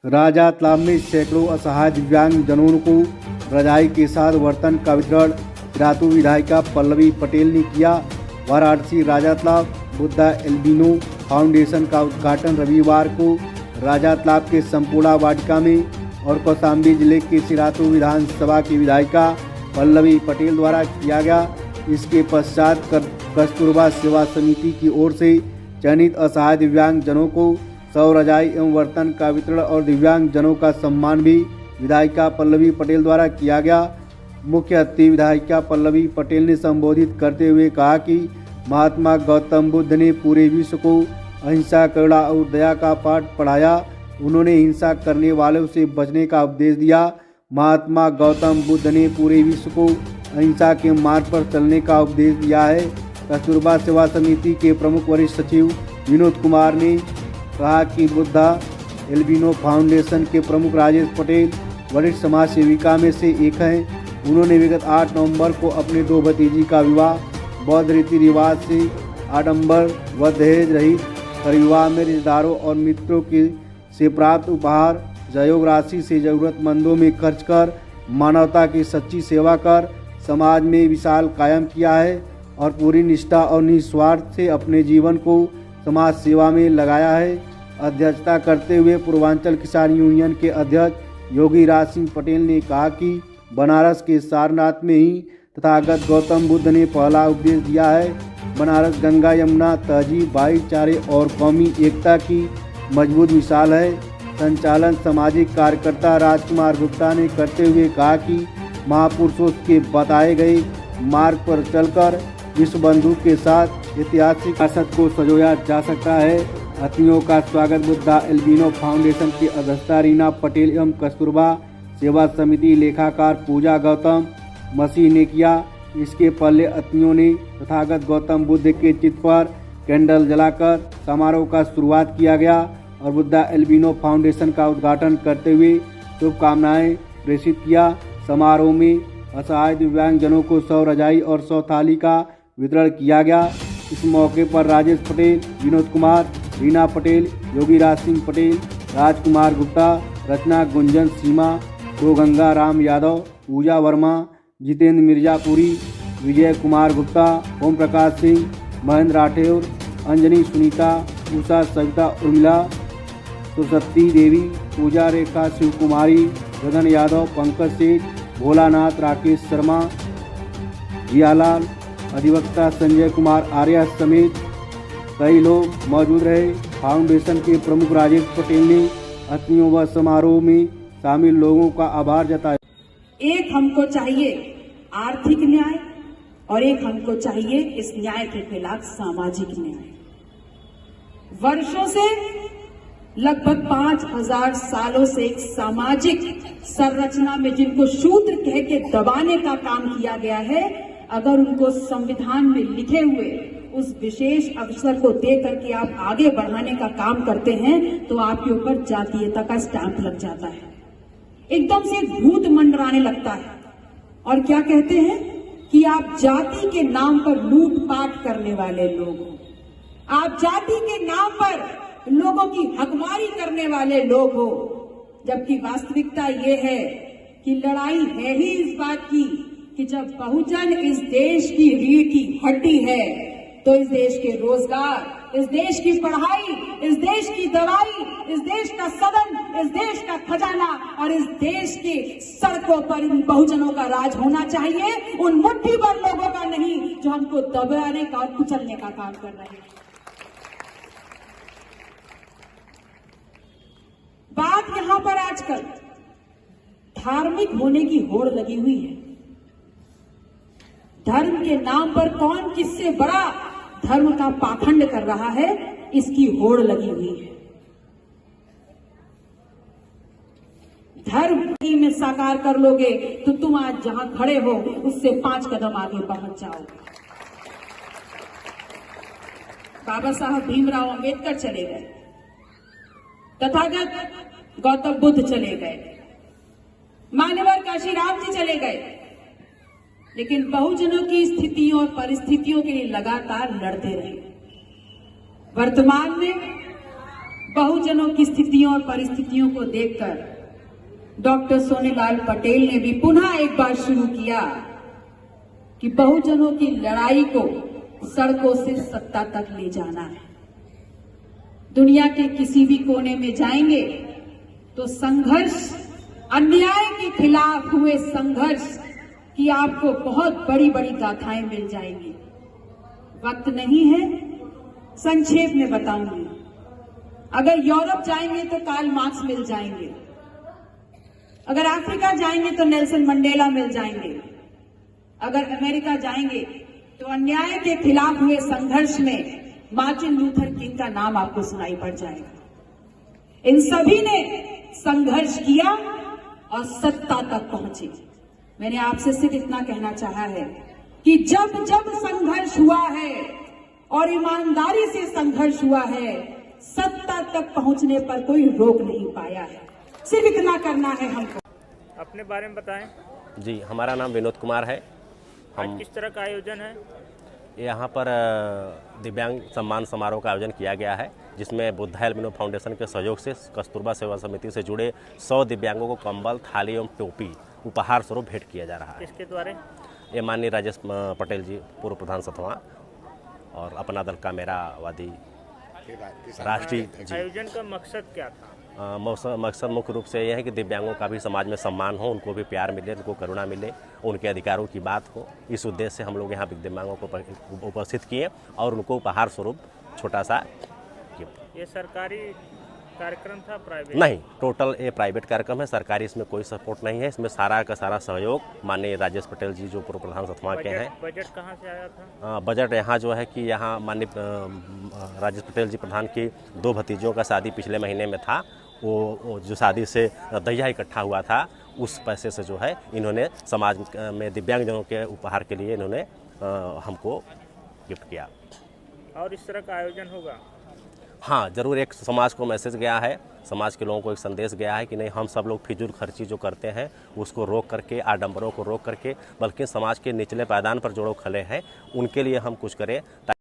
राजा तालाब में सैकड़ों असहाय दिव्यांग जनों को रजाई के साथ बर्तन का वितरण चिरातू विधायिका पल्लवी पटेल ने किया। वाराणसी राजा तालाब बुद्धा एल्बिनो फाउंडेशन का उद्घाटन रविवार को राजा तालाब के संपूर्णा वाटिका में और कौशाम्बी जिले के चिरातू विधानसभा की विधायिका पल्लवी पटेल द्वारा किया गया। इसके पश्चात कस्तूरबा सेवा समिति की ओर से चयनित असहाय दिव्यांग जनों को 100 रजाई एवं बर्तन का वितरण और दिव्यांग जनों का सम्मान भी विधायिका पल्लवी पटेल द्वारा किया गया। मुख्य अतिथि विधायिका पल्लवी पटेल ने संबोधित करते हुए कहा कि महात्मा गौतम बुद्ध ने पूरे विश्व को अहिंसा, करुणा और दया का पाठ पढ़ाया। उन्होंने हिंसा करने वालों से बचने का उपदेश दिया। महात्मा गौतम बुद्ध ने पूरे विश्व को अहिंसा के मार्ग पर चलने का उपदेश दिया है। कस्तूरबा सेवा समिति के प्रमुख वरिष्ठ सचिव विनोद कुमार ने कहा कि बुद्धा एल्बिनो फाउंडेशन के प्रमुख राजेश पटेल वरिष्ठ समाज सेविका में से एक हैं। उन्होंने विगत 8 नवंबर को अपने 2 भतीजी का विवाह बौद्ध रीति रिवाज से आडंबर व दहेज रहित कर विवाह में रिश्तेदारों और मित्रों के से प्राप्त उपहार सहयोग राशि से जरूरतमंदों में खर्च कर मानवता की सच्ची सेवा कर समाज में विशाल कायम किया है और पूरी निष्ठा और निस्वार्थ से अपने जीवन को समाज सेवा में लगाया है। अध्यक्षता करते हुए पूर्वांचल किसान यूनियन के अध्यक्ष योगी राज सिंह पटेल ने कहा कि बनारस के सारनाथ में ही तथागत गौतम बुद्ध ने पहला उपदेश दिया है। बनारस गंगा यमुना तहजीब, भाईचारे और कौमी एकता की मजबूत मिसाल है। संचालन सामाजिक कार्यकर्ता राजकुमार गुप्ता ने करते हुए कहा कि महापुरुषों के बताए गए मार्ग पर चलकर विश्व बंधु के साथ ऐतिहासिक विरासत को संजोया जा सकता है। अतिथियों का स्वागत बुद्धा एल्बिनो फाउंडेशन की अध्यक्षा रीना पटेल एवं कस्तूरबा सेवा समिति लेखाकार पूजा गौतम मसीह ने किया। इसके पहले अतिथियों ने तथागत गौतम बुद्ध के चित्र पर कैंडल जलाकर समारोह का शुरुआत किया गया और बुद्धा एल्बिनो फाउंडेशन का उद्घाटन करते हुए शुभकामनाएं प्रेषित किया। समारोह में असहाय दिव्यांग जनों को 100 रजाई और 100 थाली का वितरण किया गया। इस मौके पर राजेश पटेल, विनोद कुमार, रीना पटेल, योगी राज सिंह पटेल, राजकुमार गुप्ता, रचना गुंजन सीमा, गंगा राम यादव, पूजा वर्मा, जितेंद्र मिर्जापुरी, विजय कुमार गुप्ता, ओम प्रकाश सिंह, महेंद्र राठौर, अंजनी सुनीता, उषा सविता उर्मिला, सरस्वती देवी, पूजा रेखा शिव कुमारी, गगन यादव, पंकज सेठ, भोलानाथ, राकेश शर्मा, जियालाल, अधिवक्ता संजय कुमार आर्या समेत कई लोग मौजूद रहे। फाउंडेशन के प्रमुख राजेश पटेल ने अतिथियों व समारोह में शामिल लोगों का आभार जताया। एक हमको चाहिए आर्थिक न्याय और एक हमको चाहिए इस न्याय के खिलाफ सामाजिक न्याय। वर्षों से लगभग 5000 सालों से एक सामाजिक संरचना में जिनको शूद्र कह के दबाने का काम किया गया है, अगर उनको संविधान में लिखे हुए उस विशेष अवसर को दे करके आप आगे बढ़ाने का काम करते हैं तो आपके ऊपर जातीयता का स्टैंप लग जाता है। एकदम से भूत मंडराने लगता है और क्या कहते हैं कि आप जाति के नाम पर लूटपाट करने वाले लोग हो, आप जाति के नाम पर लोगों की हकमारी करने वाले लोग हो। जबकि वास्तविकता ये है कि लड़ाई है ही इस बात की कि जब बहुजन इस देश की रीढ़ की हड्डी है तो इस देश के रोजगार, इस देश की पढ़ाई, इस देश की दवाई, इस देश का सदन, इस देश का खजाना और इस देश के सड़कों पर इन बहुजनों का राज होना चाहिए, उन मुट्ठी भर लोगों का नहीं जो हमको दबाने का और कुचलने का काम कर रहे हैं। बात यहां पर आजकल धार्मिक होने की होड़ लगी हुई है। धर्म के नाम पर कौन किससे बड़ा धर्म का पाखंड कर रहा है, इसकी होड़ लगी हुई है। धर्म में साकार कर लोगे तो तुम आज जहां खड़े हो उससे 5 कदम आगे पहुंच जाओगे। बाबा साहब भीमराव अंबेडकर चले गए, तथागत गौतम बुद्ध चले गए, मान्यवर काशीराम जी चले गए, लेकिन बहुजनों की स्थितियों और परिस्थितियों के लिए लगातार लड़ते रहे। वर्तमान में बहुजनों की स्थितियों और परिस्थितियों को देखकर डॉक्टर सोनेलाल पटेल ने भी पुनः एक बार शुरू किया कि बहुजनों की लड़ाई को सड़कों से सत्ता तक ले जाना है। दुनिया के किसी भी कोने में जाएंगे तो संघर्ष, अन्याय के खिलाफ हुए संघर्ष की आपको बहुत बड़ी बड़ी गाथाएं मिल जाएंगी। वक्त नहीं है, संक्षेप में बताऊंगी। अगर यूरोप जाएंगे तो कार्ल मार्क्स मिल जाएंगे, अगर अफ्रीका जाएंगे तो नेल्सन मंडेला मिल जाएंगे, अगर अमेरिका जाएंगे तो अन्याय के खिलाफ हुए संघर्ष में मार्टिन लूथर किंग का नाम आपको सुनाई पड़ जाएगा। इन सभी ने संघर्ष किया और सत्ता तक पहुंचे। मैंने आपसे सिर्फ इतना कहना चाहा है कि जब जब संघर्ष हुआ है और ईमानदारी से संघर्ष हुआ है, सत्ता तक पहुंचने पर कोई रोक नहीं पाया है। सिर्फ इतना करना है हमको। अपने बारे में बताएं। जी, हमारा नाम विनोद कुमार है। आज किस तरह का आयोजन है? यहाँ पर दिव्यांग सम्मान समारोह का आयोजन किया गया है, जिसमें बुद्धा एल्बिनो फाउंडेशन के सहयोग से कस्तूरबा सेवा समिति से जुड़े 100 दिव्यांगों को कंबल, थाली एवं टोपी उपहार स्वरूप भेंट किया जा रहा है। किसके द्वारा? ये माननीय राजेश पटेल जी, पूर्व प्रधान सतवा, और अपना दल का मेरा वादी राष्ट्रीय। आयोजन का मकसद क्या था? मकसद मुख्य रूप से यह है कि दिव्यांगों का भी समाज में सम्मान हो, उनको भी प्यार मिले, उनको करुणा मिले, उनके अधिकारों की बात हो। इस उद्देश्य से हम लोग यहाँ दिव्यांगों को उपस्थित किए और उनको उपहार स्वरूप छोटा सा गिफ्ट। ये सरकारी कार्यक्रम था, प्राइवेट? नहीं, टोटल ये प्राइवेट कार्यक्रम है। सरकारी इसमें कोई सपोर्ट नहीं है। इसमें सारा का सारा सहयोग माननीय राजेश पटेल जी, जो पूर्व प्रधान सतवा के हैं। बजट कहाँ से आया था? बजट यहाँ जो है कि यहाँ माननीय राजेश पटेल जी प्रधान की 2 भतीजों का शादी पिछले महीने में था। वो जो शादी से दहिया इकट्ठा हुआ था, उस पैसे से जो है इन्होंने समाज में दिव्यांगजनों के उपहार के लिए इन्होंने हमको गिफ्ट किया। और इस तरह का आयोजन होगा? हाँ, ज़रूर। एक समाज को मैसेज गया है, समाज के लोगों को एक संदेश गया है कि नहीं, हम सब लोग फिजूल खर्ची जो करते हैं उसको रोक करके, आडंबरों को रोक करके, बल्कि समाज के निचले पायदान पर जो लोग खड़े हैं उनके लिए हम कुछ करें।